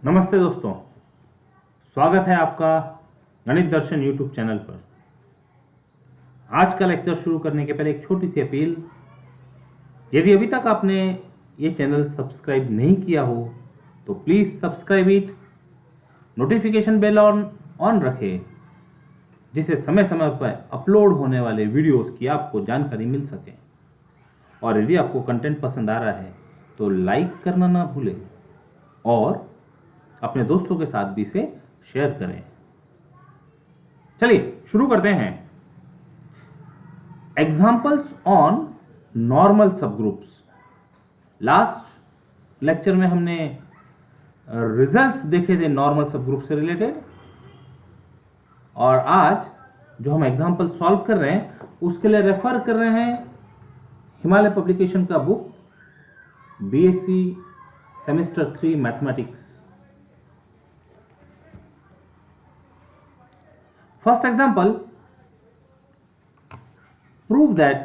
नमस्ते दोस्तों, स्वागत है आपका गणित दर्शन यूट्यूब चैनल पर। आज का लेक्चर शुरू करने के पहले एक छोटी सी अपील। यदि अभी तक आपने ये चैनल सब्सक्राइब नहीं किया हो तो please subscribe it, notification bell on रखें, जिससे समय समय पर अपलोड होने वाले वीडियोस की आपको जानकारी मिल सके। और यदि आपको कंटेंट पसंद आ रहा है तो लाइक करना ना भूलें और अपने दोस्तों के साथ भी इसे शेयर करें। चलिए शुरू करते हैं। Examples on normal subgroups. Last lecture में हमने रिजल्ट्स देखे थे नॉर्मल सबग्रुप से रिलेटेड, और आज जो हम एग्जाम्पल सॉल्व कर रहे हैं उसके लिए रेफर कर रहे हैं हिमालय पब्लिकेशन का book BSc semester 3 mathematics. First example, prove that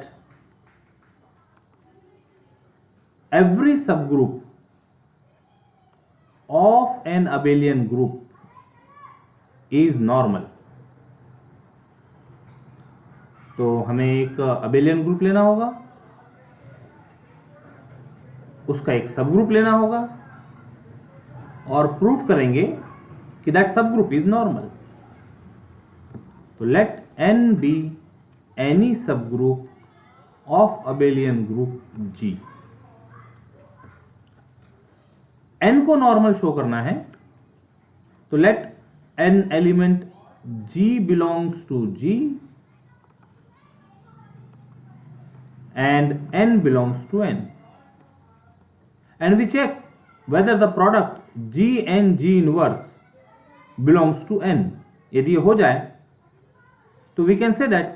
every subgroup of an abelian group is normal। तो हमें एक abelian ग्रुप लेना होगा, उसका एक सबग्रुप लेना होगा और प्रूव करेंगे कि दैट सबग्रुप इज नॉर्मल। तो let n be any subgroup of abelian group G। n को नॉर्मल शो करना है तो let n element G belongs to G and n belongs to n, and we check whether the product G and G inverse belongs to n। यदि ये हो जाए तो we can say that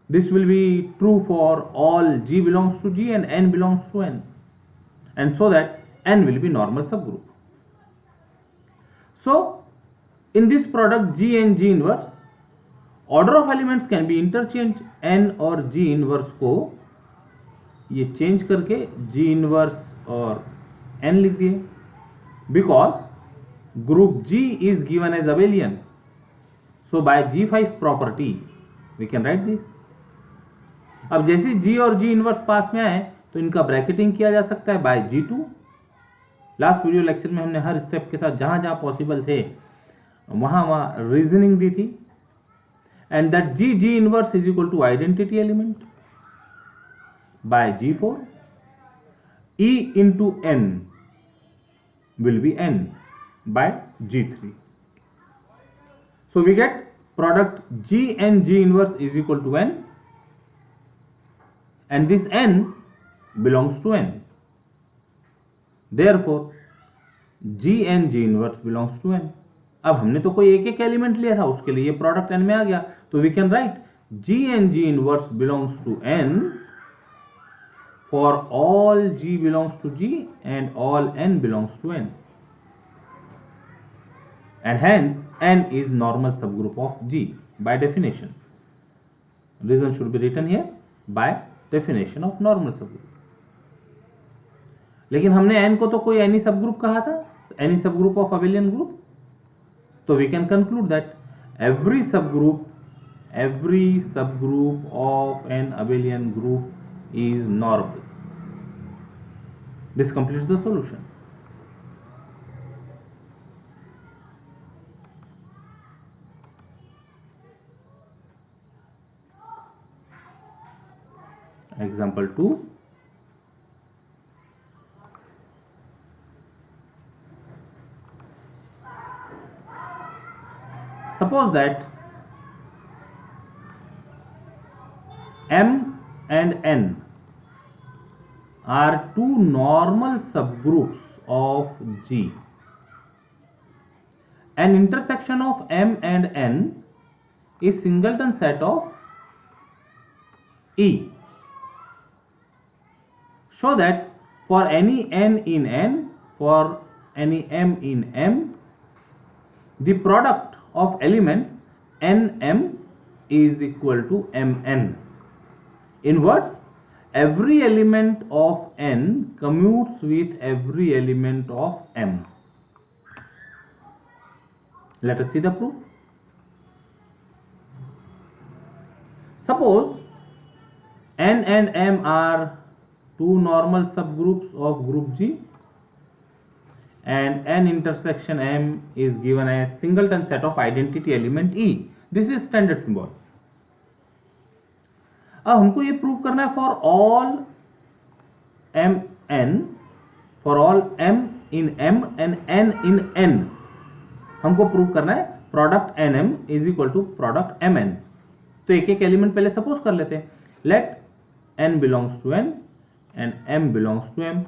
this will be true for all G belongs to G and n belongs to n, and so that n will be normal subgroup। So in this product G and G inverse, order of elements can be interchanged। n और G inverse को ये change करके G inverse और n लिख दिए, because group G is given as abelian। So by G5 property we can write this। अब जैसे G और G इनवर्स पास में आए तो इनका ब्रैकेटिंग किया जा सकता है by G2। Last video lecture में हमने हर स्टेप के साथ जहां जहां पॉसिबल थे वहां रीजनिंग दी थी। And that G inverse is equal to identity element by G4। E into n will be n by G3। So we get product G and G inverse is equal to n, and this n belongs to n। Therefore G and G inverse belongs to n। अब हमने तो कोई एक एक element लिया था, उसके लिए ये प्रोडक्ट n में आ गया, तो we can write G and G inverse belongs to n for all G belongs to G and all n belongs to n, and hence n is normal subgroup of G by definition। Reason should be written here by definition of normal subgroup। लेकिन हमने n को तो कोई any subgroup कहा था, any subgroup of abelian group, तो we can conclude that every subgroup of an abelian group is normal। This completes the solution। Example 2, suppose that M and N are two normal subgroups of G। An intersection of M and N is singleton set of E। Show that for any n in n, for any m in m, the product of elements nm is equal to mn। In words, every element of n commutes with every element of m। Let us see the proof. Suppose N and M are two normal subgroups of group G, and N intersection M is given as singleton set of identity element E. This is standard symbol. अब हमको ये prove करना है for all m n, for all m in M and n in N, हमको prove करना है product n m is equal to product m n. तो एक एक एलिमेंट पहले सपोज कर लेते हैं. Let n belongs to N and m belongs to M.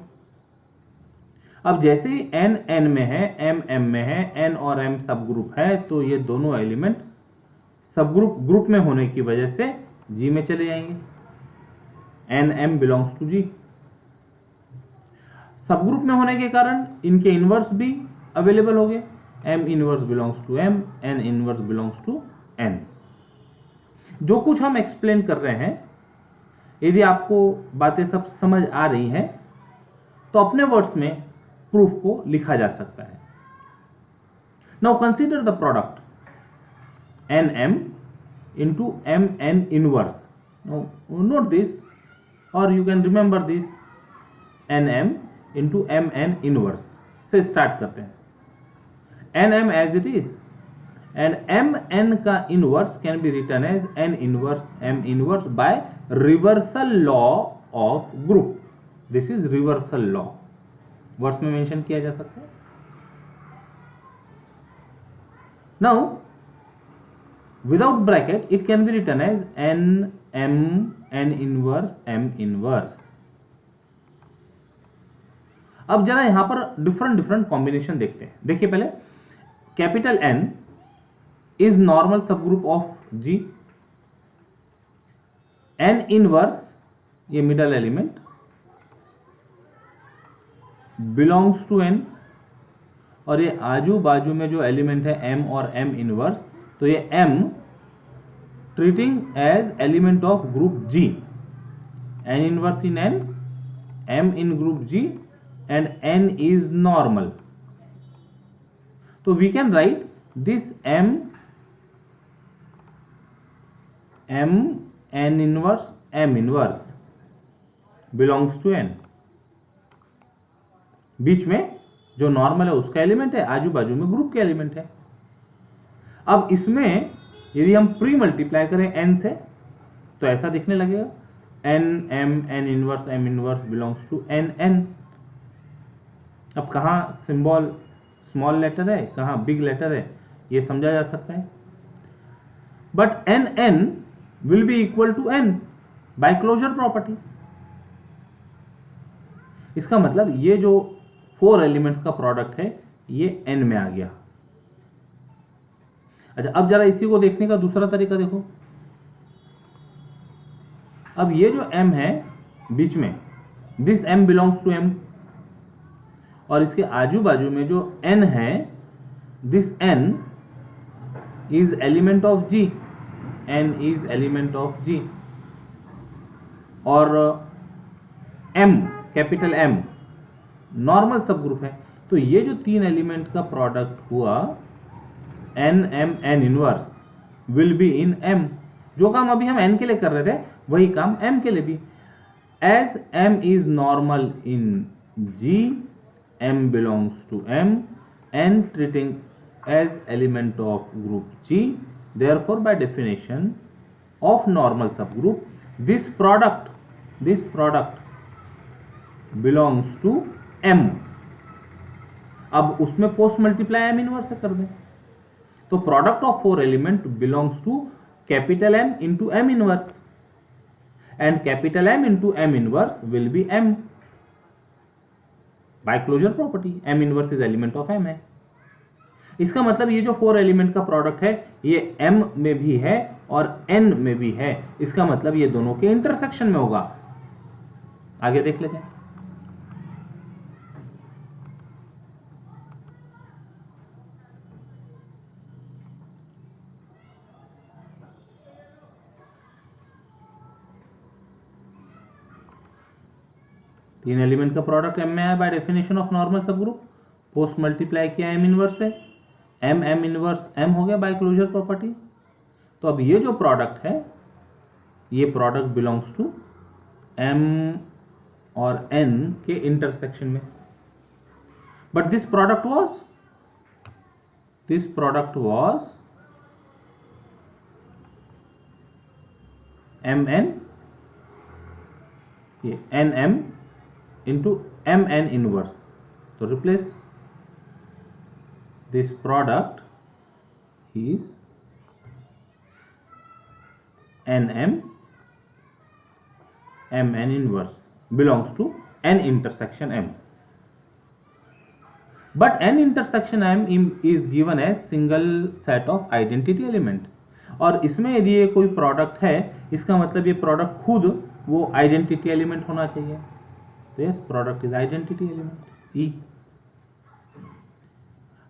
अब जैसे ही एन एन में है, एम एम में है, एन और एम सब ग्रुप है, तो ये दोनों एलिमेंट सब ग्रुप में होने की वजह से जी में चले जाएंगे. एन एम बिलोंग्स टू जी. सब ग्रुप में होने के कारण इनके इनवर्स भी अवेलेबल हो गए. M inverse belongs to M, N inverse belongs to N. जो कुछ हम एक्सप्लेन कर रहे हैं, यदि आपको बातें सब समझ आ रही हैं तो अपने वर्ड्स में प्रूफ को लिखा जा सकता है. Now consider the product n m into mn inverse. Now note this, or you can remember this, nm into mn inverse से स्टार्ट करते हैं. nm as it is and mn का inverse can be written as n inverse m inverse by reversal law of group. This is reversal law. Words में mention किया जा सकता है. Now without bracket it can be written as n m n inverse m inverse. अब जरा यहां पर different combination देखते हैं. देखिए पहले capital N is normal subgroup of G. n inverse, ये middle element, belongs to N, और ये आजू बाजू में जो एलिमेंट है M और M इनवर्स, तो ये M treating as element of group G. N inverse in N, M in group G and N is normal. तो we can write this M N inverse M inverse belongs to N. बीच में जो normal है उसका element है, आजू बाजू में ग्रुप के एलिमेंट है. अब इसमें यदि हम प्री मल्टीप्लाई करें n से तो ऐसा दिखने लगेगा. n m n inverse m inverse belongs to n n. अब कहाँ सिंबल स्मॉल लेटर है, कहाँ बिग लेटर है, ये समझा जा सकता है. But n n will be equal to n by closure property. इसका मतलब ये जो 4 एलिमेंट्स का प्रोडक्ट है ये n में आ गया. अच्छा, अब जरा इसी को देखने का दूसरा तरीका देखो. अब ये जो m है बीच में, this m belongs to m, और इसके आजू बाजू में जो n है, this n is element of G. n is element of G. और m, capital M, normal subgroup है. तो ये जो 3 एलिमेंट का प्रोडक्ट हुआ n m n inverse will be in m. जो काम अभी हम n के लिए कर रहे थे वही काम m के लिए भी. As m is normal in G, m belongs to m, n treating as element of group G. Therefore by definition of normal subgroup this product belongs to m. अब उसमें पोस्ट मल्टीप्लाई m इनवर्स से कर दें. तो product of 4 element belongs to capital M into M inverse, and capital M into M inverse will be M by closure property. M inverse is element of M है. इसका मतलब ये जो 4 element का प्रोडक्ट है ये M में भी है और N में भी है. इसका मतलब ये दोनों के इंटरसेक्शन में होगा. आगे देख लेते हैं. तीन एलिमेंट का प्रोडक्ट M में है बाय डेफिनेशन ऑफ नॉर्मल सब ग्रुप. पोस्ट मल्टीप्लाई किया M इनवर्स से, एम इनवर्स एम हो गया बाय क्लोजर प्रॉपर्टी। तो अब ये जो प्रोडक्ट है ये प्रोडक्ट बिलोंग्स टू एम और एन के इंटरसेक्शन में, but this product was M N, ये N M into M N inverse. तो replace this product is N M M N inverse belongs to N intersection M, but n intersection m is given as single set of identity element। और इसमें यदि ये कोई product है इसका मतलब ये प्रोडक्ट खुद वो आइडेंटिटी एलिमेंट होना चाहिए। तो yes, product is identity element E.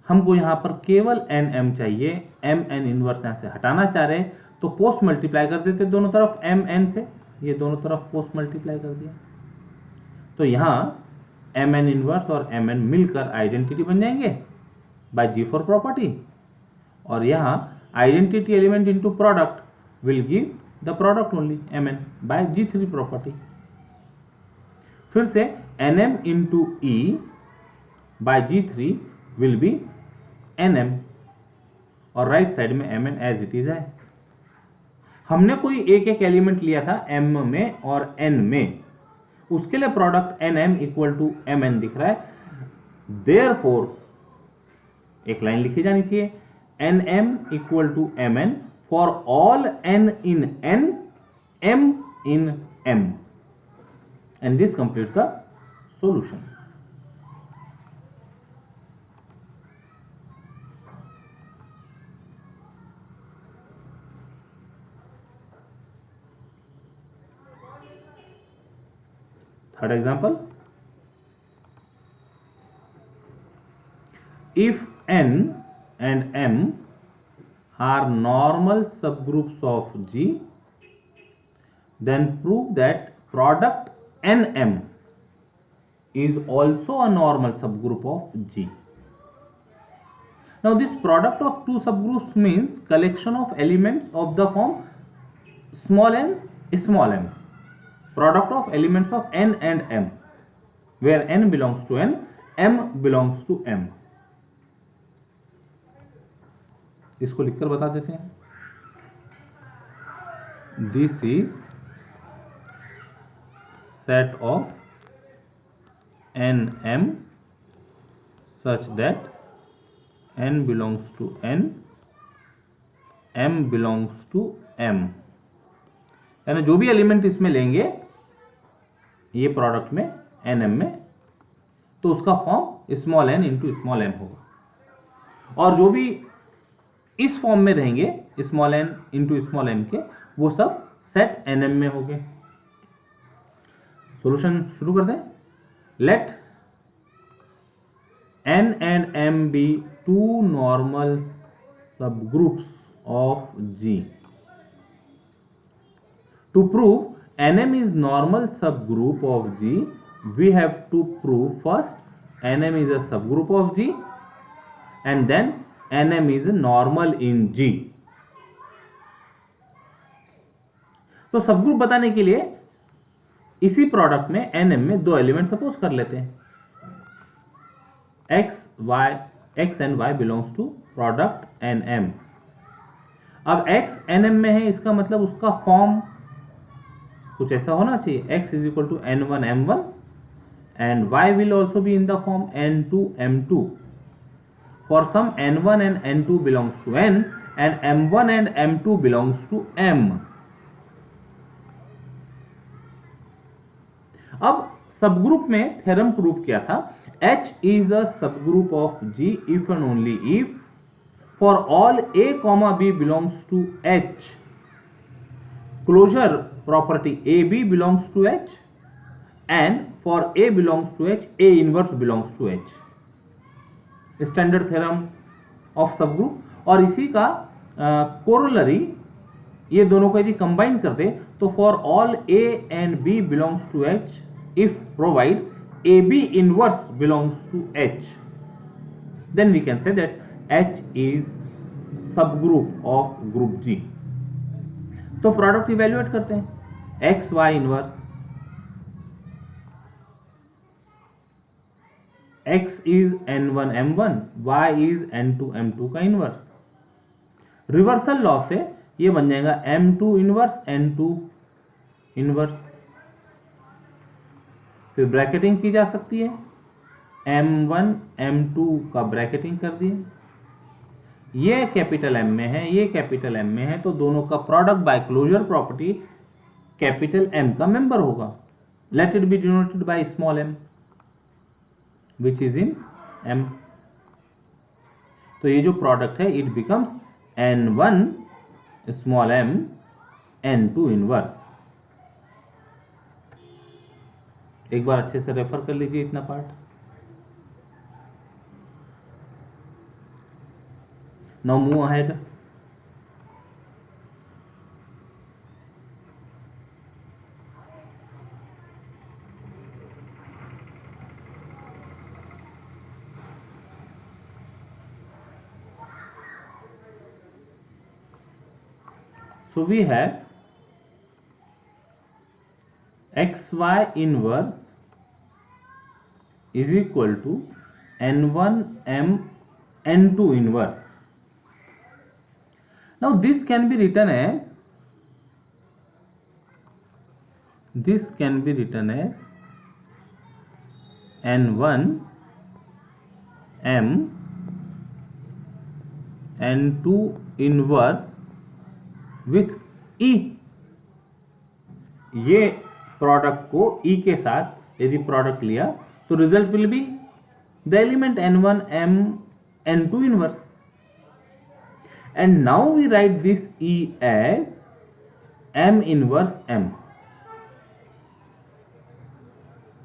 हमको यहां पर केवल एन एम चाहिए, एम एन इनवर्स यहां से हटाना चाह रहे तो पोस्ट मल्टीप्लाई कर देते दोनों तरफ एम एन से, ये दोनों तरफ पोस्ट मल्टीप्लाई कर दिया। तो यहां एम एन इनवर्स और एम एन मिलकर आइडेंटिटी बन जाएंगे बाय G4 प्रॉपर्टी, और यहाँ identity element into product will give the product only m n by G3 property. फिर से n M into e by G3 will be n m, और right side में m n as it is है। हमने कोई एक एक element लिया था एम में और एन में, उसके लिए product n m equal to M n दिख रहा है। देयरफॉर एक लाइन लिखी जानी चाहिए, n m equal to M n for all n in N, m in M, and this completes the solution. Third example, if n and m are normal subgroups of G, then prove that product nm is also a normal subgroup of G. Now this product of two subgroups means collection of elements of the form small n small m, product of elements of n and m, where n belongs to n, m belongs to m। इसको लिखकर बता देते हैं, this is set of n m such that n belongs to n, m belongs to m। यानी जो भी element इसमें लेंगे ये प्रोडक्ट में एन एम में, तो उसका form small n into small m होगा, और जो भी इस फॉर्म में रहेंगे small n into small m के, वो सब सेट एन एम में होंगे। सॉल्यूशन शुरू कर दें। Let N and M be two normal subgroups of G. To prove nm is normal subgroup of G, we have to prove first nm is a subgroup of G and then nm is normal in G। तो subgroup बताने के लिए इसी product में nm में दो element suppose कर लेते हैं, x and y belongs to product nm। अब x nm में है, इसका मतलब उसका फॉर्म कुछ ऐसा होना चाहिए, x is equal to n1 m1 and y will also be in the form n2 m2 for some n1 and n2 belongs to n and m1 and m2 belongs to m। अब subgroup में theorem prove किया था, H is a subgroup of G if and only if for all a comma b belongs to H, closure property AB belongs to H and for A belongs to H, A inverse belongs to H। Standard theorem of subgroup. और इसी का corollary, ये दोनों को यदि combine कर दे तो for all A and B belongs to H if provide AB inverse belongs to H, then we can say that H is subgroup of group G। तो प्रोडक्ट इवेल्युएट करते हैं। X Y inverse, x is n1 m1, y is n2 m2 का inverse. Reversal law से ये बन जाएगा m2 inverse n2 inverse. फिर bracketing की जा सकती है, m1 m2 का ब्रैकेटिंग कर दिए, ये कैपिटल M में है, ये कैपिटल M में है, तो दोनों का product by closure property capital M का मेंबर होगा। Let it be denoted by small m which is in M। तो ये जो प्रोडक्ट है it becomes n1 small m n2 inverse. एक बार अच्छे से रेफर कर लीजिए इतना part. Now move ahead. So we have xy inverse is equal to n1 m n2 inverse. Now this can be written as n1 m n2 inverse with E। ये product को E के साथ यदि product लिया तो result will be the element n1 m n2 inverse. And now we write this E as m inverse m,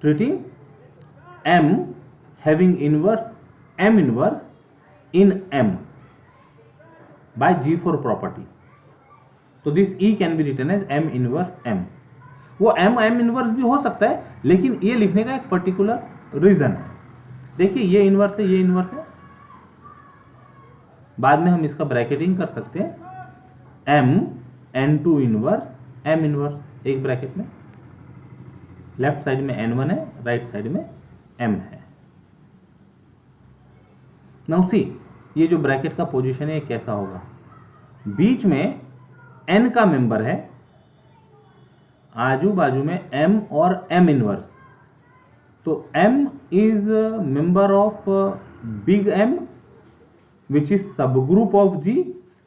treating m having inverse m inverse in m by G4 property. तो this E can be written as m inverse m। वो m inverse भी हो सकता है, लेकिन ये लिखने का एक पर्टिकुलर रीजन है। देखिए ये इनवर्स है, ये इनवर्स है, बाद में हम इसका ब्रैकेटिंग कर सकते हैं m n2 inverse m inverse, एक ब्रैकेट में लेफ्ट साइड में n1 है, राइट साइड में m है। नाउ सी ये जो ब्रैकेट का पोजीशन है ये कैसा होगा, बीच में n का मेंबर है, आजू बाजू में m और m इनवर्स, तो m is member of big M which is subgroup of G,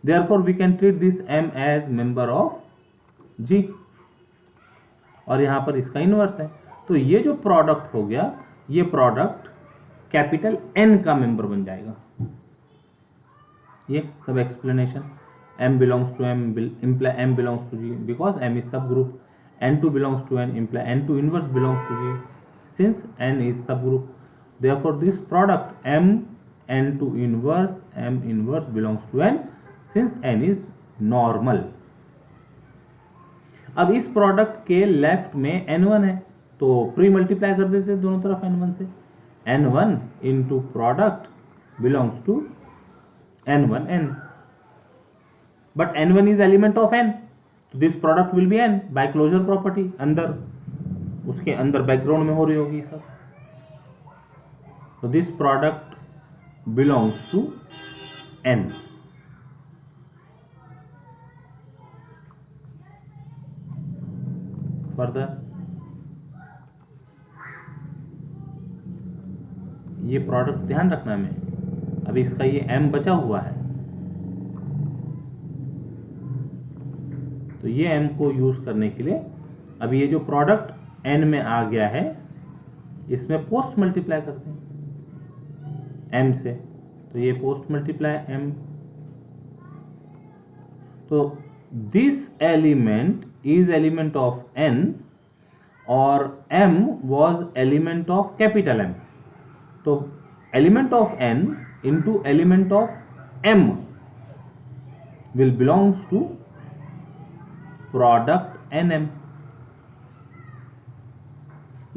therefore we can treat this M as member of G, और यहां पर इसका इनवर्स है। तो ये जो प्रोडक्ट हो गया, ये प्रोडक्ट कैपिटल N का मेंबर बन जाएगा। ये सब explanation, M belongs to M imply M belongs to G because M is subgroup, N2 belongs to N imply N2 inverse belongs to G since N is subgroup, therefore this product M N2 inverse M inverse belongs to N since N is normal। अब इस product के left में N1 है, तो pre multiply कर देते दोनों तरफ N1 से, N1 into product belongs to N1 N, but N1 is element of N, तो this product will be N by closure property. अंदर उसके अंदर बैकग्राउंड में हो रही होगी सब, तो this product belongs to N। Further ये प्रोडक्ट ध्यान रखना में, अभी इसका ये M बचा हुआ है, तो ये M को यूज करने के लिए अभी ये जो प्रोडक्ट N में आ गया है इसमें पोस्ट मल्टीप्लाई करते हैं M से, तो ये पोस्ट मल्टीप्लाई M, तो this element is element of N और M was element of capital M, तो element of N into element of M will belongs to product NM।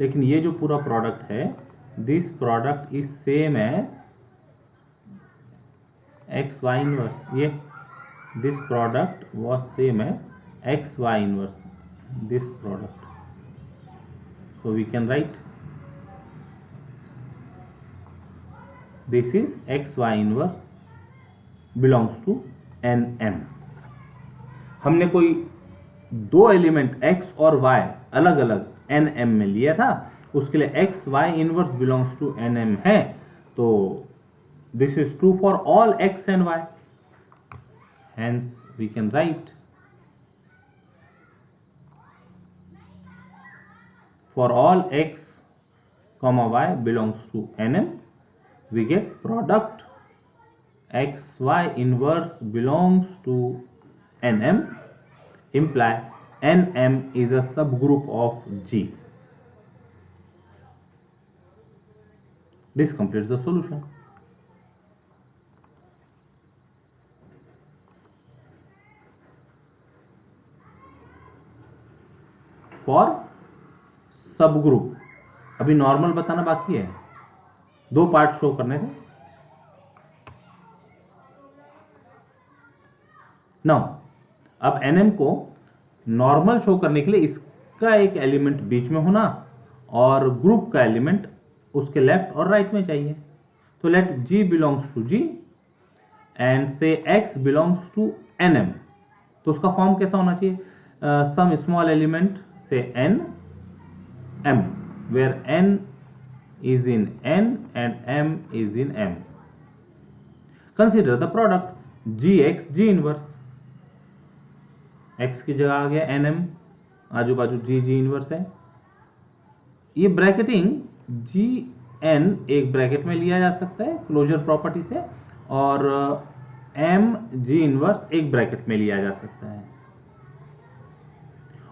लेकिन ये जो पूरा प्रोडक्ट है, this product is same as X Y inverse, ये this product was same as X Y inverse this product, so we can write this is x y inverse belongs to nm। हमने कोई दो element x और y अलग अलग nm में लिया था, उसके लिए x y inverse belongs to nm है, तो this is true for all x and y, hence we can write for all x comma y belongs to nm, we get product x y inverse belongs to nm imply nm is a subgroup of G. This completes the solution. For सब group, अभी normal बताना बाकी है, दो part show करने थे। Now अब NM को नॉर्मल शो करने के लिए इसका एक एलिमेंट बीच में होना और ग्रुप का एलिमेंट उसके लेफ्ट और राइट में चाहिए। तो let g belongs to g and say x belongs to NM, तो उसका फॉर्म कैसा होना चाहिए? Some small element say n m, where n is in n and m is in m. Consider the product gx g inverse, x की जगह आ गया nm, आजू बाजू g इनवर्स है। ये ब्रैकेटिंग gn एक ब्रैकेट में लिया जा सकता है क्लोजर प्रॉपर्टी से, और m g इनवर्स एक ब्रैकेट में लिया जा सकता है,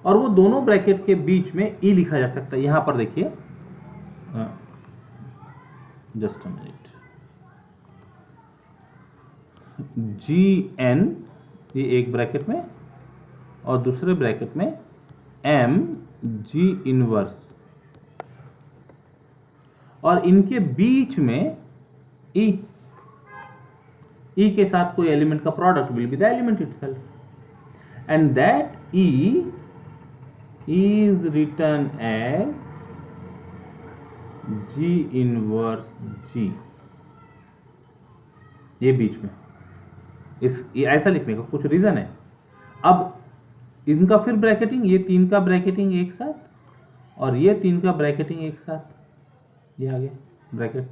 और वो दोनों ब्रैकेट के बीच में ई लिखा जा सकता है। यहां पर देखिए, just a minute, g n ये एक ब्रैकेट में और दूसरे ब्रैकेट में एम जी इनवर्स, और इनके बीच में ई, ई के साथ कोई एलिमेंट का product will be the element itself, and that E is written as G inverse G, ये बीच में ये ऐसा लिखने का कुछ रीजन है। अब इनका फिर ब्रैकेटिंग, ये तीन का ब्रैकेटिंग एक साथ और ये तीन का ब्रैकेटिंग एक साथ, ये आगे bracket,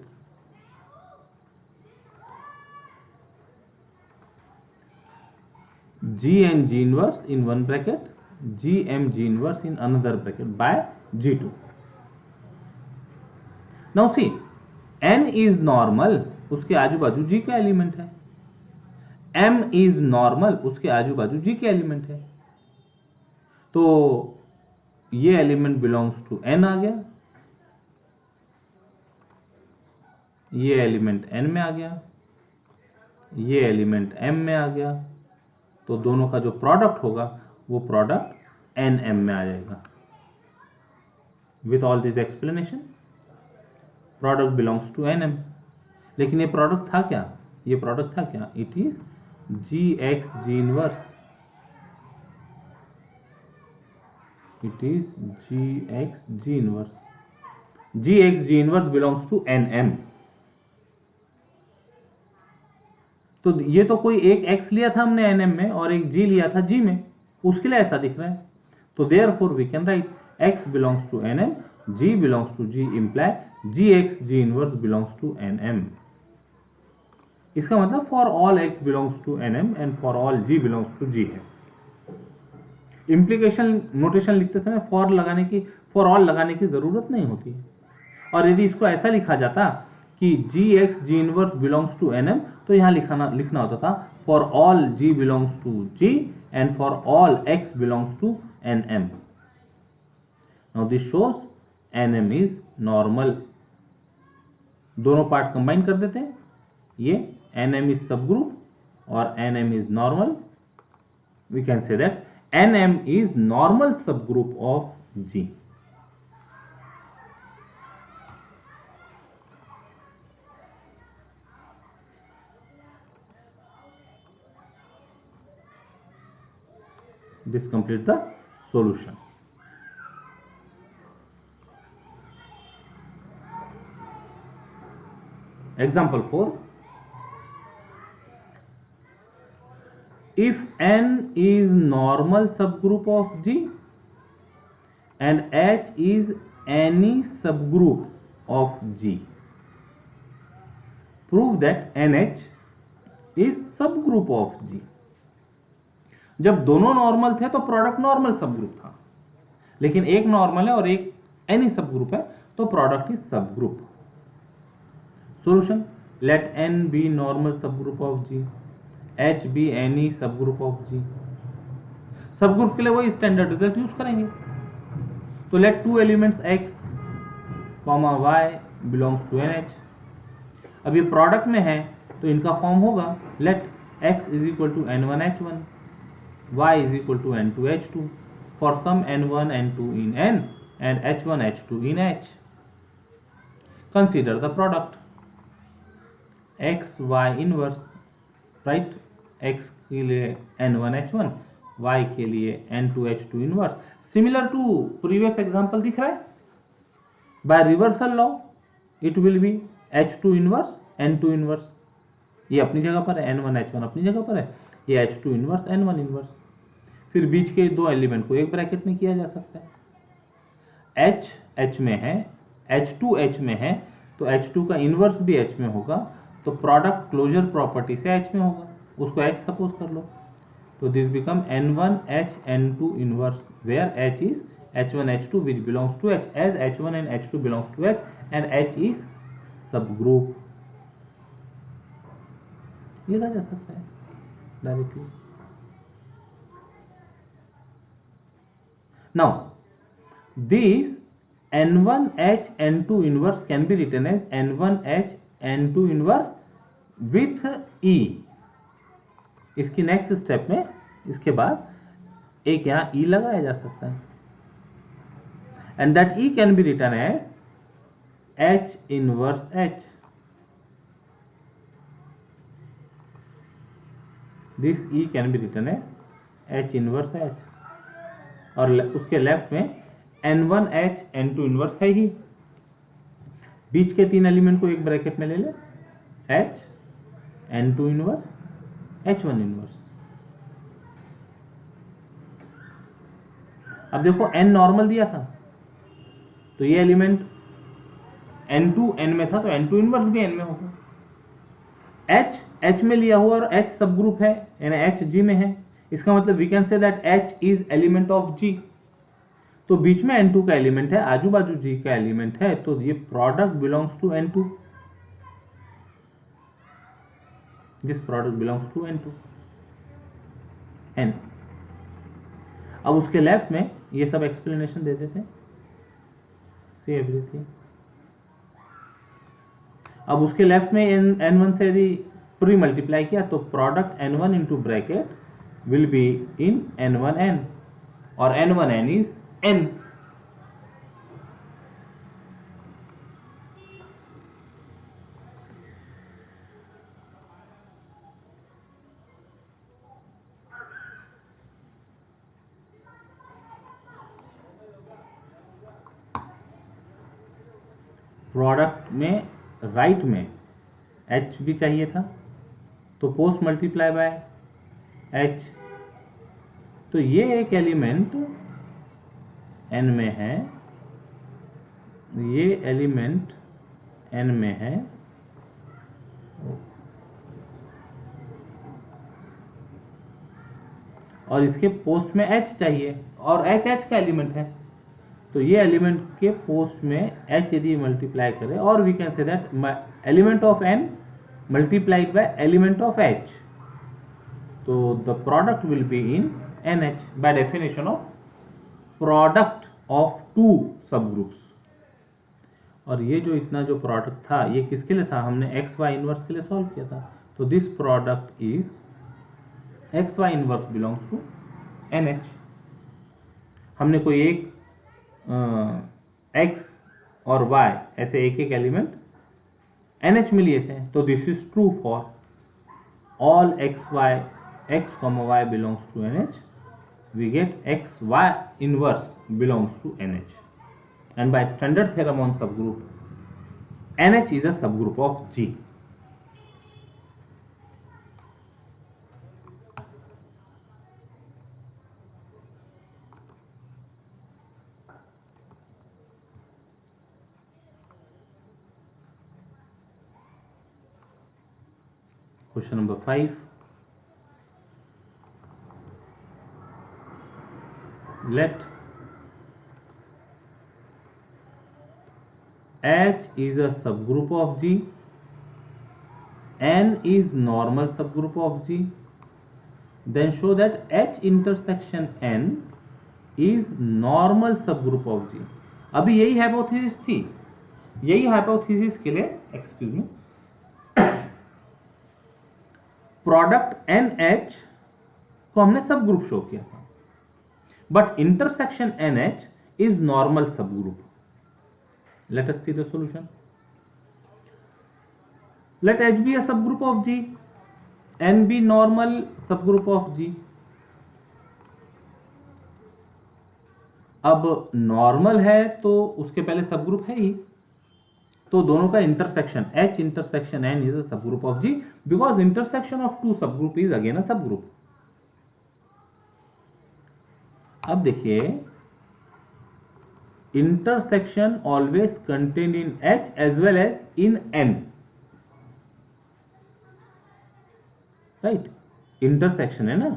G and G inverse in one bracket, Gm G inverse in another bracket by G2. Now see, n is normal, उसके आजू बाजू G का एलिमेंट है, m is normal, उसके आजू बाजू G के एलिमेंट है, तो ये एलिमेंट बिलोंग्स टू n आ गया, ये एलिमेंट n में आ गया, ये एलिमेंट m में आ गया, तो दोनों का जो प्रोडक्ट होगा वो प्रोडक्ट nm में आ जाएगा। With all this explanation product belongs to nm, लेकिन ये प्रोडक्ट था क्या? ये प्रोडक्ट था क्या? It is gx g inverse, it is gx g inverse, gx g inverse belongs to nm। तो ये तो कोई एक x लिया था हमने nm में और एक g लिया था g में, उसके लिए ऐसा दिख रहा है। तो therefore we can write x belongs to nm, g belongs to g imply gx g inverse belongs to nm। इसका मतलब for all x belongs to nm and for all g belongs to g है। Implication notation लिखते समय for all लगाने की जरूरत नहीं होती, और यदि इसको ऐसा लिखा जाता कि gx g inverse belongs to nm, तो यहां लिखना होता था for all g belongs to g and for all x belongs to nm. Now this shows nm is normal. दोनों पार्ट कंबाइन कर देते हैं, ये nm is subgroup और nm is normal. We can say that nm is normal subgroup of G. This completes the solution. Example 4. If N is normal subgroup of G and H is any subgroup of G, prove that NH is subgroup of G. जब दोनों normal थे तो product normal subgroup था, लेकिन एक normal है और एक एनी सबग्रुप है तो product is subgroup. Solution: let N be normal subgroup of G, H be any subgroup of G. Subgroup के लिए वही स्टैंडर्ड रिजल्ट यूज करेंगे. तो let two elements X, Y belongs to NH. अब ये product में है तो इनका फॉर्म होगा let X is equal to N1H1, Y is equal to N2H2 for some N1 N2 in N and H1 H2 in H. Consider the product X Y inverse, right? X के लिए N1 H1, Y के लिए N2 H2 inverse. Similar to previous example दिख रहा है. By reversal law it will be H2 inverse N2 inverse. ये अपनी जगह पर है, N1 H1 अपनी जगह पर है, ये H2 inverse N1 inverse. फिर बीच के दो एलिमेंट को एक ब्रैकेट में किया जा सकता है. H H में है, H2 H में है, तो H2 का इनवर्स भी H में होगा, तो प्रोडक्ट क्लोजर प्रॉपर्टी से H में होगा, उसको H सपोज कर लो. तो this become N1 H N2 inverse where H is H1 H2 which belongs to H, as H1 and H2 belongs to H and H is subgroup. लिखा जा सकता है directly. Now, this N1H N2 inverse can be written as N1H N2 inverse with E. इसकी next step में इसके बाद एक यहाँ E लगाया जा सकता है. And that E can be written as H inverse H. This E can be written as H inverse H. और उसके लेफ्ट में N1H N2 इनवर्स है ही. बीच के तीन एलिमेंट को एक ब्रैकेट में ले ले, H N2 inverse H1 inverse. अब देखो N नॉर्मल दिया था तो ये एलिमेंट N2 N में था तो N2 इनवर्स भी N में होगा. H H में लिया हुआ और H सब ग्रुप है यानी H G में है. इसका मतलब we can say that H is element of G. तो बीच में N2 का एलिमेंट है, आजू बाजू G का एलिमेंट है, तो ये product belongs to N2. This product belongs to N2 N. अब उसके लेफ्ट में ये सब एक्सप्लेनेशन दे देते हैं. See everything. अब उसके लेफ्ट में N1 से यदि प्री मल्टीप्लाई किया तो product N1 into bracket will be in N1N or N1N is N. Product में राइट में H भी चाहिए था तो पोस्ट मल्टीप्लाई बाय H. तो ये एक एलिमेंट N में है, ये एलिमेंट N में है, और इसके पोस्ट में H चाहिए और H H का एलिमेंट है. तो ये एलिमेंट के पोस्ट में H यदि मल्टीप्लाई करे और we can say that element of N multiplied by element of H. तो the product will be in NH by definition of product of two subgroups. और ये जो इतना जो प्रोडक्ट था ये किसके लिए था, हमने एक्स वाई इनवर्स के लिए सॉल्व किया था. तो this product is x Y inverse belongs to NH. हमने कोई एक x और y ऐसे एक एक एलिमेंट NH में लिए थे. तो this is true for all x y belongs to NH we get XY inverse belongs to NH, and by standard theorem on subgroup, NH is a subgroup of G. Question number 5. Let H is a subgroup of G, N is normal subgroup of G, then show that H intersection N is normal subgroup of G. अभी यही hypothesis थी, यही hypothesis के लिए excuse me product NH को हमने सब group शो किया था, but intersection NH is normal subgroup. Let us see the solution. लेट H be a subgroup of G, N be normal subgroup of G. अब नॉर्मल है तो उसके पहले सब ग्रुप है ही, तो दोनों का intersection H intersection N is a subgroup of G, because intersection of two subgroup is again a subgroup. अब देखिए, intersection always contained in H as well as in N, right. Intersection है ना,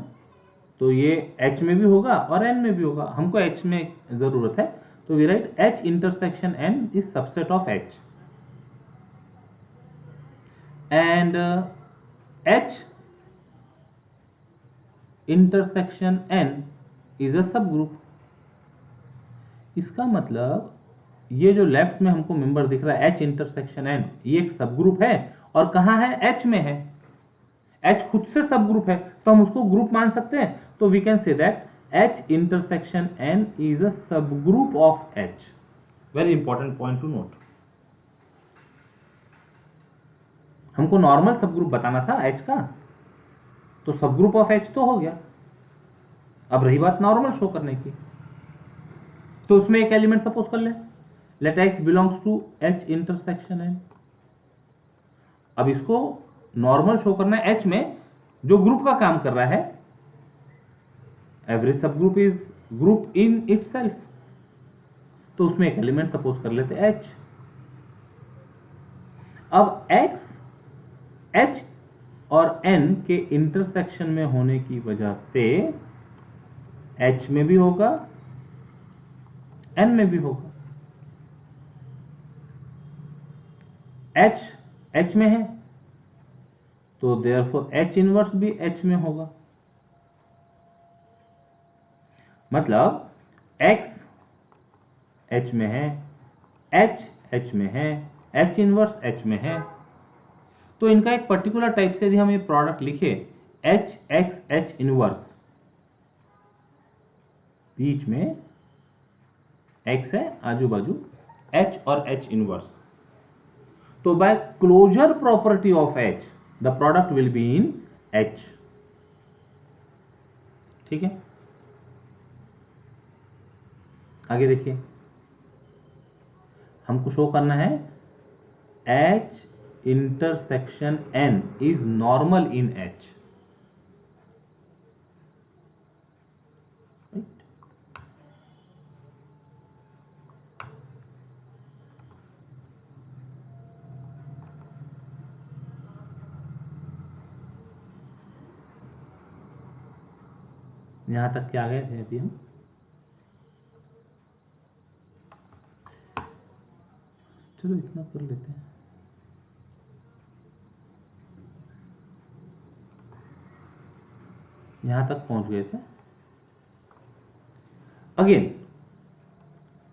तो ये H में भी होगा और N में भी होगा. हमको H में जरूरत है, तो we write H intersection N is subset of H, and H intersection N is a subgroup. इसका मतलब ये जो लेफ्ट में हमको मेंबर दिख रहा है H इंटरसेक्शन N, ये एक सब ग्रुप है, और कहां है? H में है. H खुद से सब ग्रुप है, तो हम उसको ग्रुप मान सकते हैं. तो we can say that H intersection N is a subgroup of H. Very important point to note. हमको नॉर्मल सब ग्रुप बताना था H का, तो सब ग्रुप ऑफ H तो हो गया. अब रही बात नॉर्मल शो करने की, तो उसमें एक एलिमेंट सपोज कर ले, let X belongs to H intersection N. अब इसको नॉर्मल शो करना है H में जो ग्रुप का काम कर रहा है. एवरेज सब group is group in itself, तो उसमें एक एलिमेंट सपोज कर लेते H. अब X H और N के इंटरसेक्शन में होने की वजह से H में भी होगा, N में भी होगा. H में है, तो देयरफॉर H इनवर्स भी H में होगा. मतलब X H में है, H में है, H इनवर्स H में है. तो इनका एक पर्टिकुलर टाइप से यदि हम ये प्रोडक्ट लिखे H इनवर्स, बीच में X है, आजू बाजू H और H इनवर्स, तो by closure property of H the product will be in H. ठीक है, आगे देखिए, हमको शो करना है H intersection N is normal in H. यहां तक क्या गए थे अभी हम? चलो इतना कर लेते हैं. यहां तक पहुंच गए थे. अगेन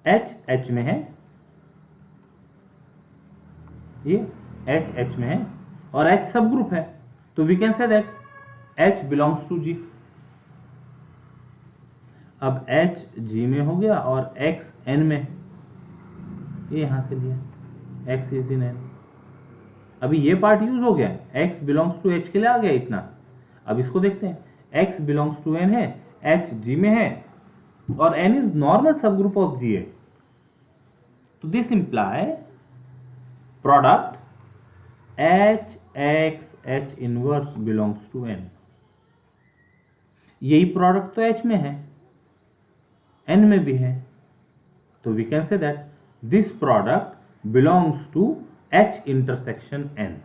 H में है, ये H में है, और H सब ग्रुप है, तो we can say that H belongs to G. अब H G में हो गया और X N में, ये यहां से लिया X इज इन N. अभी ये पार्ट यूज हो गया, X बिलोंग्स टू H के लिए आ गया इतना. अब इसको देखते हैं, X बिलोंग्स टू N है, H G में है और N is normal subgroup of G है, तो this imply product H X H inverse belongs to N. यही प्रोडक्ट तो H में है, N में भी है, तो we can say that this product belongs to H intersection N.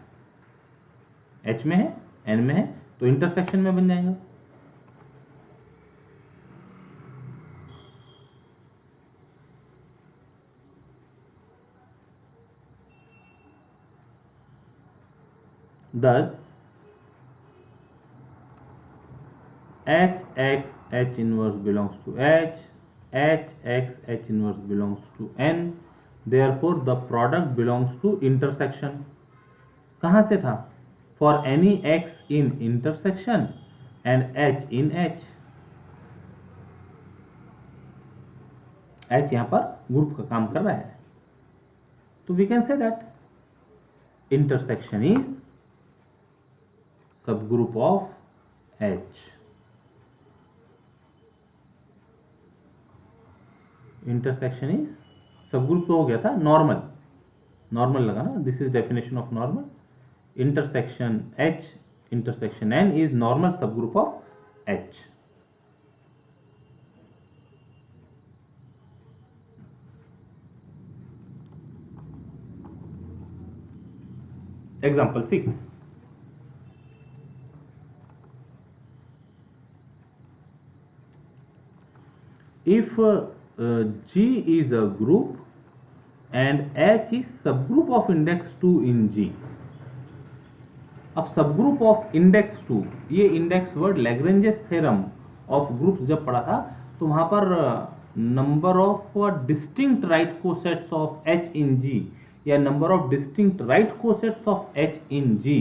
H में है, N में है, तो इंटरसेक्शन में बन जाएगा. Thus H X H inverse belongs to H, H X H inverse belongs to N. Therefore the product belongs to intersection. कहाँ से था? For any X in intersection and H in H. H यहाँ पर group का काम कर रहा है, तो we can say that intersection is subgroup of H. Intersection is subgroup तो हो गया था, नॉर्मल, नॉर्मल लगा ना, this is definition of normal. Intersection H intersection N is normal subgroup of H. Example 6. If G is a group and H is subgroup of index 2 in G. अब subgroup of index 2, ये index word Lagrange's theorem of groups जब पढ़ा था तो वहां पर number of distinct right cosets of H in G या number of distinct right cosets of H in G,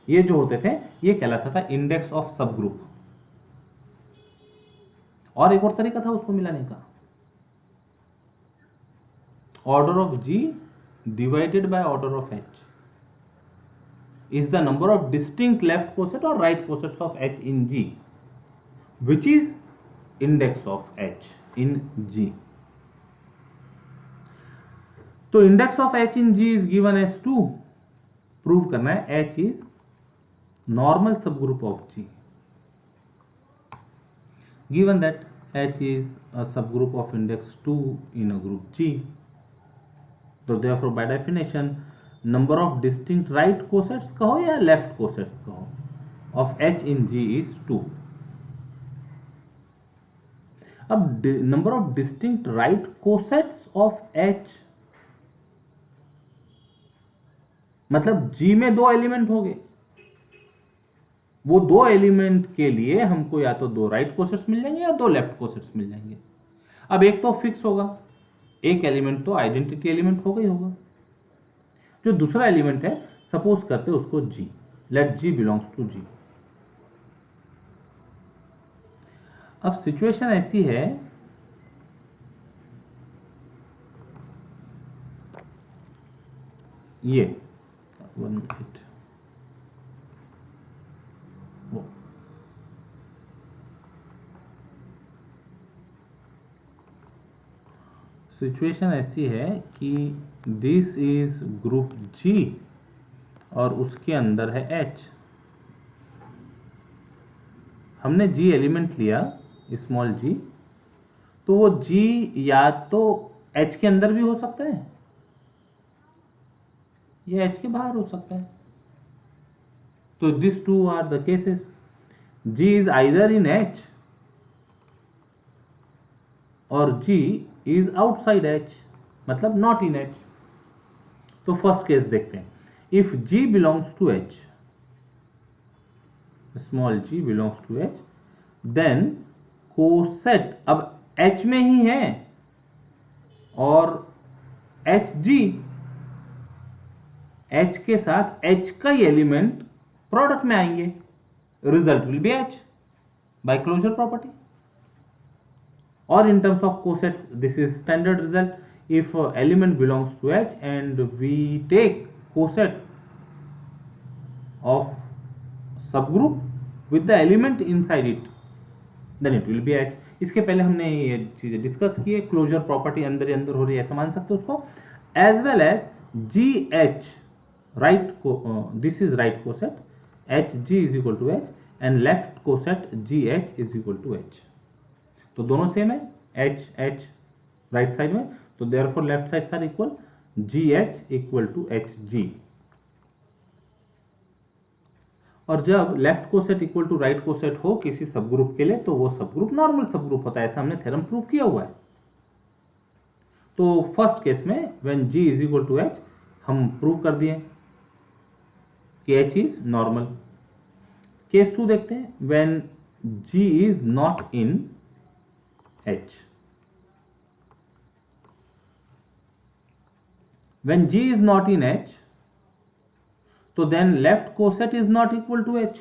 ये जो होते थे ये कहलाता था इंडेक्स ऑफ सबग्रुप. और एक और तरीका था उसको मिलाने का, order of G divided by order of H is the number of distinct left coset or right cosets of H in G, which is index of H in G. तो index of H in G is given as 2. Prove करना है H is normal subgroup of G. Given that H is a subgroup of index 2 in a group G, so therefore by definition number of distinct right cosets कहो या left cosets कहो of H in G is 2. अब number of distinct right cosets of H मतलब G में दो element हो गए, वो दो एलिमेंट के लिए हमको या तो दो राइट कोसेट्स मिल जाएंगे या दो लेफ्ट कोसेट्स मिल जाएंगे. अब एक तो फिक्स होगा, एक एलिमेंट तो आइडेंटिटी एलिमेंट होगा ही होगा. जो दूसरा एलिमेंट है सपोज करते हैं उसको G, let G belongs to G. अब सिचुएशन ऐसी है ये 1 मिनट, सिचुएशन ऐसी है कि दिस इज ग्रुप G और उसके अंदर है H. हमने G एलिमेंट लिया स्मॉल g, तो वो G या तो H के अंदर भी हो सकता है या H के बाहर हो सकता है. तो this two are the cases. G is either in H और G इज आउटसाइड H, मतलब नॉट इन H. तो फर्स्ट केस देखते हैं. If G belongs to H, small g belongs to H, then coset अब H में ही है और HG, H के साथ H का ही एलिमेंट प्रोडक्ट में आएंगे, result will be H by closure property. Or in terms of cosets, this is standard result. If element belongs to H and we take coset of subgroup with the element inside it, then it will be H। इसके पहले हमने ये चीजें discuss की है, closure property अंदर ही अंदर हो रही है ऐसा मान सकते हो उसको। As well as GH right को, this is right coset, HG is equal to H and left coset GH is equal to H। तो दोनों सेम है, H राइट साइड में, तो therefore left side are equal, GH equal to HG। और जब left coset equal to right coset हो किसी सब ग्रुप के लिए, तो वो सब ग्रुप नॉर्मल सब ग्रुप होता है, ऐसा हमने थ्योरम प्रूव किया हुआ है। तो फर्स्ट केस में when G is equal to H हम प्रूव कर दिए कि H इज नॉर्मल। केस 2 देखते हैं, when G is not in H। When G is not in H, so then left coset is not equal to H,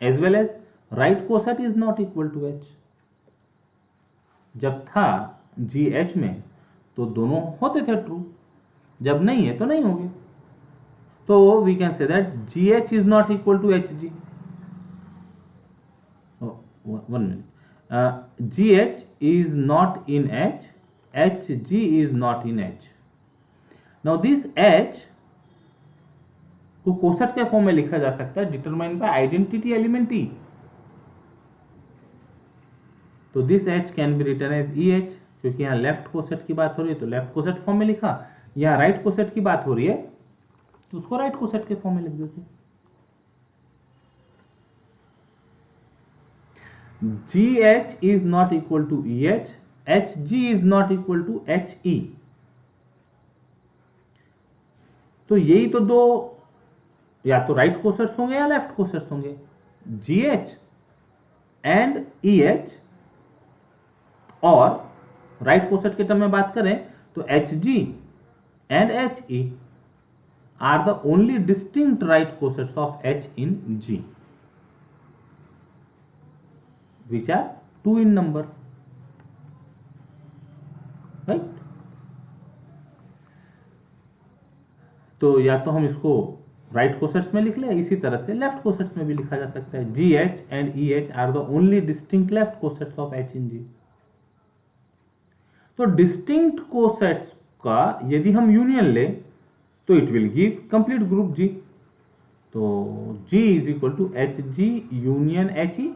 as well as right coset is not equal to H। जब था G H में तो दोनों होते थे true, जब नहीं है तो नहीं होंगे। तो we can say that GH is not equal to HG। one minute, GH is not in H, HG is not in H। Now this H को कोसेट के फॉर्म में लिखा जा सकता है, determine by identity element E। तो this H can be written as EH, क्योंकि यहाँ लेफ्ट कोसेट की बात हो रही है तो लेफ्ट कोसेट फॉर्म में लिखा, यहाँ राइट कोसेट की बात हो रही है तो उसको राइट कोसेट के फॉर्म में लिख देते। GH is not equal to EH, HG is not equal to HE। तो यही तो दो, या तो राइट कोसेट्स होंगे या लेफ्ट कोसेट्स होंगे। GH एंड EH, और राइट कोसेट के टर्म में बात करें तो HG and HE are the only distinct right cosets of H in G, which are 2 in number, right? तो या तो हम इसको राइट कोसेट्स में लिख लें, इसी तरह से लेफ्ट कोसेट्स में भी लिखा जा सकता है। GH and EH are the only distinct left cosets of H in G। तो डिस्टिंक्ट कोसेट्स का यदि हम यूनियन ले तो it will give complete group G। तो G is equal to HG union HE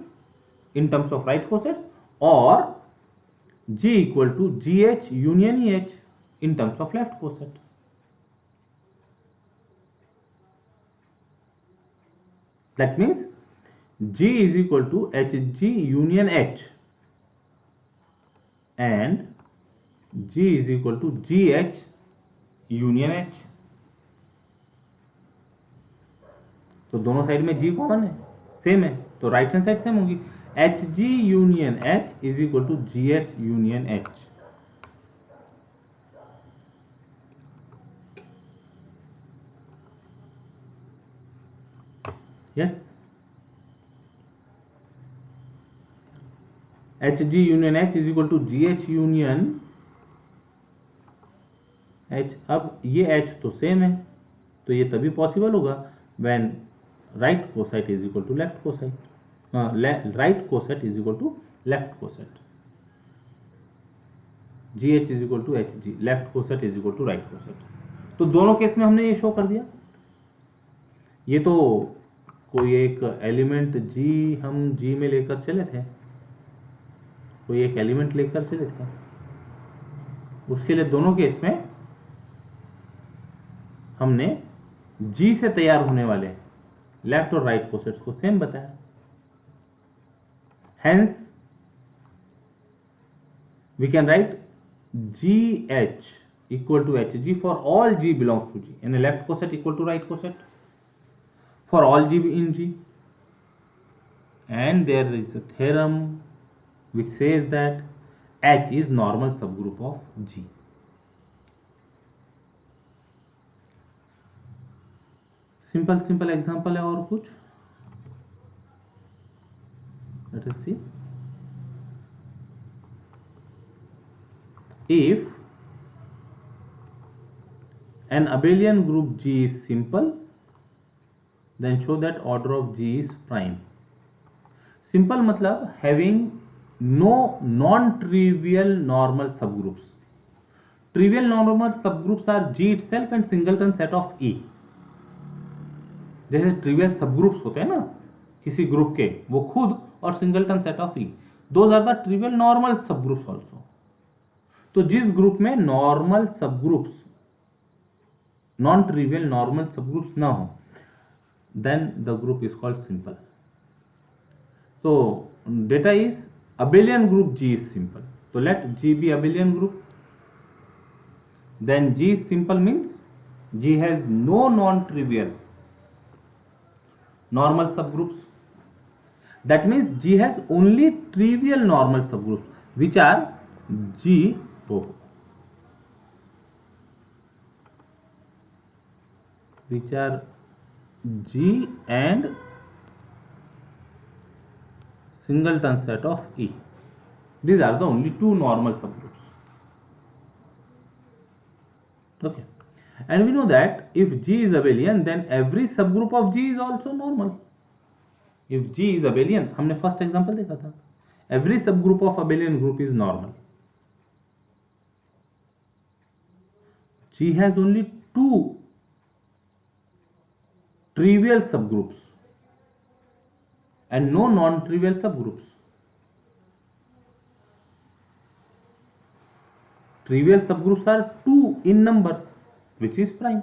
in terms of right cosets, और G equal to GH union EH in terms of left coset. That means G is equal to HG union H and G is equal to GH union H। तो दोनों side में G common है, same है, तो right hand side same होगी। HG union H is equal to GH union H। Yes, HG union H is equal to GH union H। अब ये H तो सेम है, तो ये तभी पॉसिबल होगा when right coset is equal to left coset, right coset is equal to left coset. GH is equal to HG, left coset is equal to right coset. तो दोनों केस में हमने ये शो कर दिया। ये तो कोई एक एलिमेंट G हम G में लेकर चले थे, कोई एक एलिमेंट लेकर चले थे, उसके लिए दोनों केस में हमने G से तैयार होने वाले लेफ्ट और राइट कोसेट्स को सेम बताया। Hence we can write GH equal to HG for all G belongs to G, यानी left coset equal to right coset for all G in G, and there is a theorem which says that H is normal subgroup of G। Simple example है और कुछ, let us see। If an abelian group G is simple, then show that order of G is prime। Simple मतलब having no non trivial normal subgroups. Trivial normal subgroups are G itself and singleton set of E. जैसे trivial subgroups होते हैं ना किसी group के, वो खुद और singleton set of E, those are the trivial normal subgroups also. तो जिस ग्रुप में normal subgroups, non trivial normal subgroups ना हो, then the group is called simple. So data is abelian group G is simple. So let G be abelian group. Then G is simple means G has no non-trivial normal subgroups. That means G has only trivial normal subgroups which are G. Which are G and singleton set of E. These are the only two normal subgroups. Okay, and we know that if G is abelian, then every subgroup of G is also normal. If G is abelian, हमने first example देखा था, every subgroup of abelian group is normal. G has only two trivial subgroups and no non-trivial subgroups. Trivial subgroups are 2 in numbers, which is prime.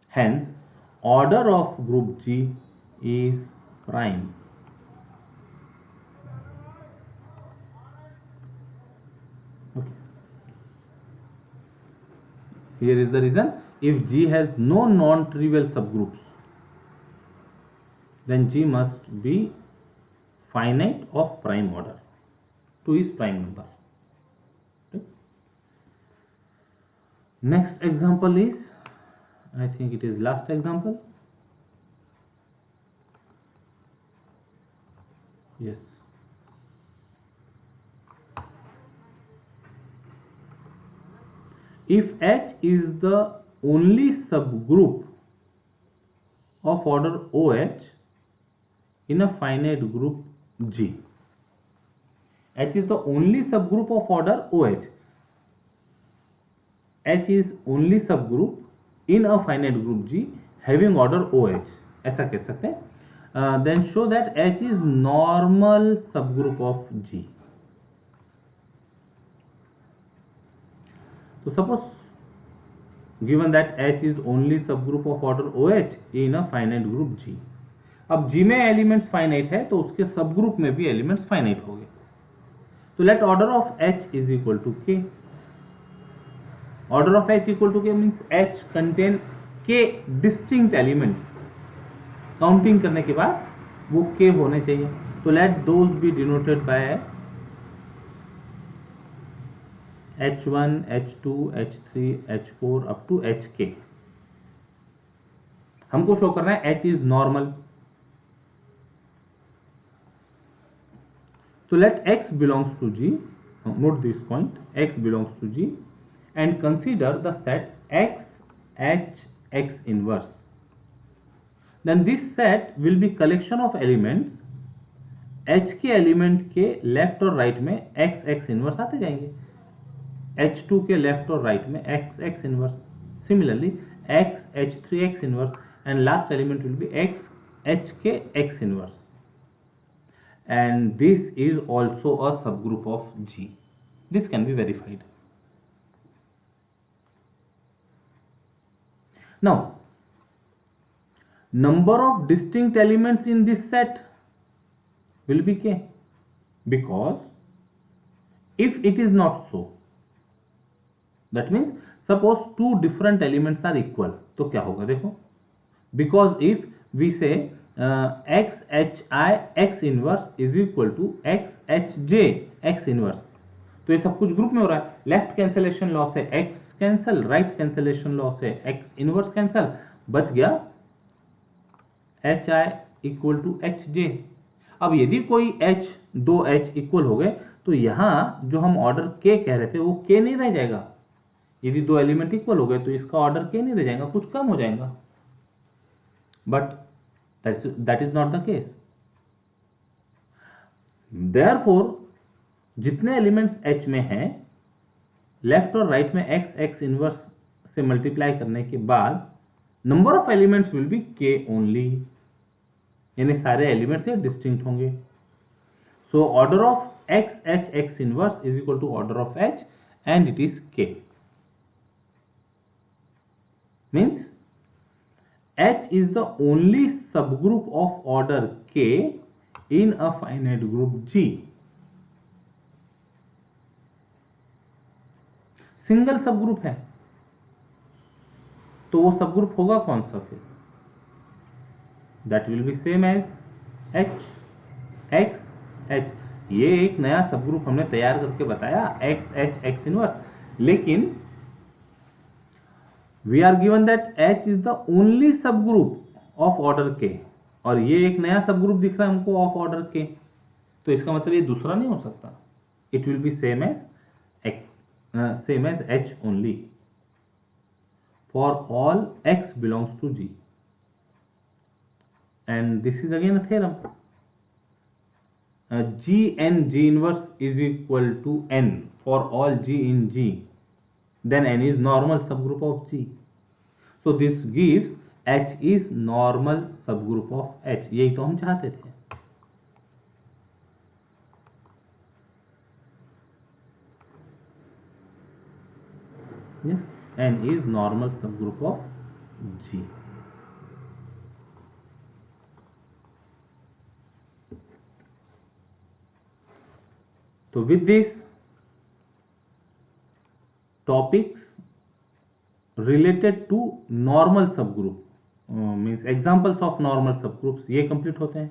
Hence, order of group G is prime. Okay. Here is the reason. If G has no non-trivial subgroups, then G must be finite of prime order. 2 is prime number. Okay. Next example is, I think it is last example. Yes. If H is the only subgroup of order OH in a finite group G. H is the only subgroup of order OH. H is only subgroup in a finite group G having order OH. ऐसा कह सकते हैं. Then show that H is normal subgroup of G. So suppose given that H is only subgroup of order OH in a finite group G. अब G में elements finite है तो उसके subgroup में भी एलिमेंट्स फाइनाइट हो गए. तो let order of H is equal to K. Order of H equal to K means H contain K distinct elements. Counting करने के बाद वो K होने चाहिए. तो let those be denoted by H1, H2, H3, H4 up to Hk. हमको show करना है H is normal. So let X belongs to G. Note this point. X belongs to G, and consider the set X H X inverse. Then this set will be collection of elements. H के element के left और right में X X inverse आते जाएंगे. H2 के left और right में X X inverse. Similarly, X H3 X inverse, and last element will be X H के X inverse. And this is also a subgroup of G. This can be verified. Now, number of distinct elements in this set will be K, because if it is not so, that means suppose two different elements are equal, तो क्या होगा देखो. Because if we say X H I X inverse is equal to X H J X inverse, तो ये सब कुछ group में हो रहा है. लेफ्ट कैंसलेशन लॉ से X cancel, right cancellation law से X इनवर्स कैंसल, बच गया H I equal to H J. अब यदि कोई H दो H इक्वल हो गए तो यहाँ जो हम ऑर्डर K कह रहे थे वो K नहीं रह जाएगा. यदि दो एलिमेंट इक्वल हो गए तो इसका ऑर्डर K नहीं रह जाएगा, कुछ कम हो जाएगा. But that is not the case. Therefore जितने एलिमेंट्स H में हैं, लेफ्ट और राइट में x इनवर्स से मल्टीप्लाई करने के बाद number of elements will be k only, यानी सारे एलिमेंट्स ये डिस्टिंक्ट होंगे. So order of x inverse is equal to order of H and it is k. Means H is the only subgroup of order k in a finite group G. Single subgroup है तो वो subgroup होगा कौन सा फिर? That will be same as H X H. ये एक नया सबग्रुप हमने तैयार करके बताया X H X इनवर्स, लेकिन we are given that H is the only subgroup of order K, और ये एक नया सबग्रुप दिख रहा है हमको ऑफ ऑर्डर के, तो इसका मतलब ये दूसरा नहीं हो सकता. It will be same as H only for all X belongs to G. And this is again a theorem. G and G inverse is equal to N for all G in G, then N is normal subgroup of G. So this gives H is normal subgroup of H. यही तो हम चाहते थे. Yes, N is normal subgroup of G. So with this topics related to normal subgroup, means examples of normal subgroups, ये complete होते हैं.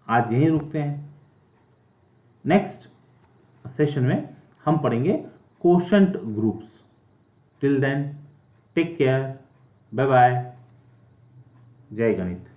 आज यहीं रुकते हैं. नेक्स्ट सेशन में हम पढ़ेंगे quotient groups. Till then take care, bye bye, जय गणित.